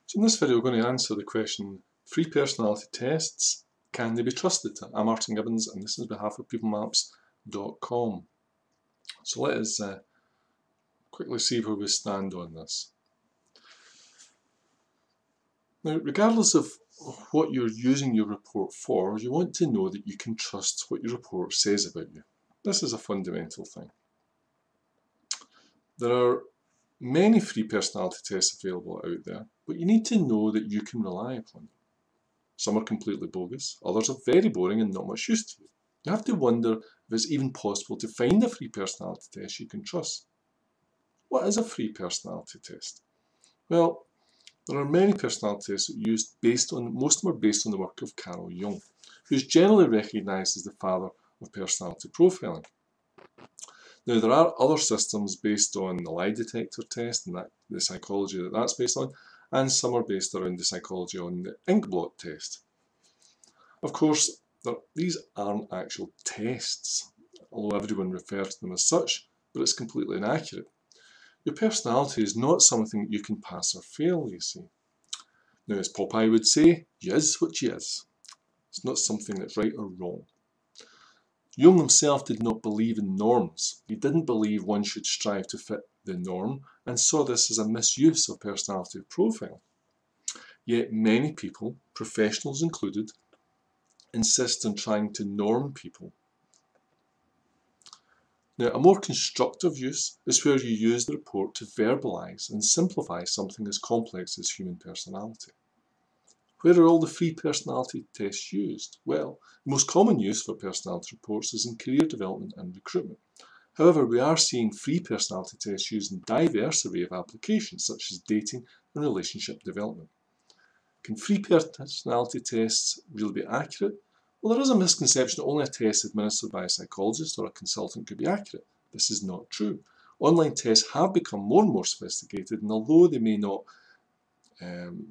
So in this video we're going to answer the question, free personality tests, can they be trusted? I'm Martin Gibbons and this is on behalf of peoplemaps.com. So let us quickly see where we stand on this. Now, regardless of what you're using your report for, you want to know that you can trust what your report says about you. This is a fundamental thing. There are many free personality tests available out there, but you need to know that you can rely upon them. Some are completely bogus, others are very boring and not much use to you. You have to wonder if it's even possible to find a free personality test you can trust. What is a free personality test? Well, there are many personality tests used most of them are based on the work of Carl Jung, who is generally recognised as the father of personality profiling. Now, there are other systems based on the lie detector test and the psychology that's based on, and some are based around the psychology on the Inkblot test. Of course, these aren't actual tests, although everyone refers to them as such, but it's completely inaccurate. Your personality is not something that you can pass or fail, you see. Now, as Popeye would say, you is what you is. It's not something that's right or wrong. Jung himself did not believe in norms. He didn't believe one should strive to fit the norm and saw this as a misuse of personality profile. Yet many people, professionals included, insist on trying to norm people. Now, a more constructive use is where you use the report to verbalise and simplify something as complex as human personality. Where are all the free personality tests used? Well, the most common use for personality reports is in career development and recruitment. However, we are seeing free personality tests used in a diverse array of applications, such as dating and relationship development. Can free personality tests really be accurate? Well, there is a misconception that only a test administered by a psychologist or a consultant could be accurate. This is not true. Online tests have become more and more sophisticated, and although they may not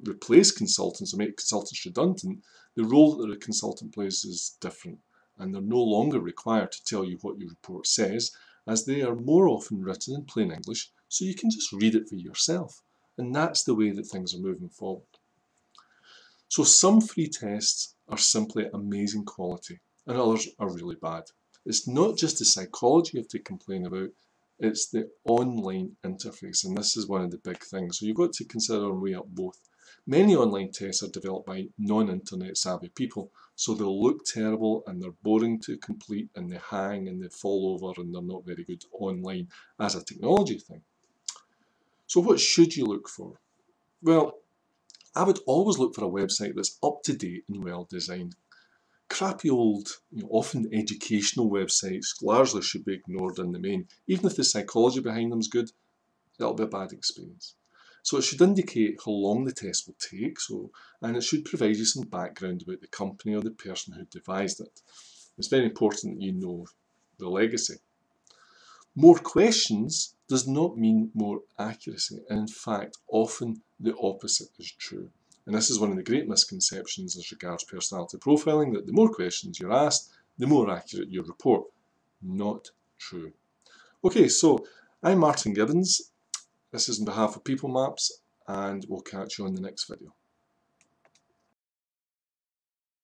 replace consultants or make consultants redundant, the role that the consultant plays is different, and they're no longer required to tell you what your report says, as they are more often written in plain English, so you can just read it for yourself. And that's the way that things are moving forward. So some free tests are simply amazing quality, and others are really bad. It's not just the psychology you have to complain about, it's the online interface, and this is one of the big things. So you've got to consider and weigh up both. Many online tests are developed by non-internet savvy people, so they'll look terrible and they're boring to complete and they hang and they fall over and they're not very good online as a technology thing. So what should you look for? Well, I would always look for a website that's up to date and well designed. Crappy old, often educational websites largely should be ignored in the main. Even if the psychology behind them is good, that'll be a bad experience. So it should indicate how long the test will take, and it should provide you some background about the company or the person who devised it. It's very important that you know the legacy. More questions does not mean more accuracy, and in fact, often the opposite is true. And this is one of the great misconceptions as regards personality profiling, that the more questions you're asked, the more accurate your report. Not true. Okay, so I'm Martin Gibbons. This is on behalf of People Maps, and we'll catch you on the next video.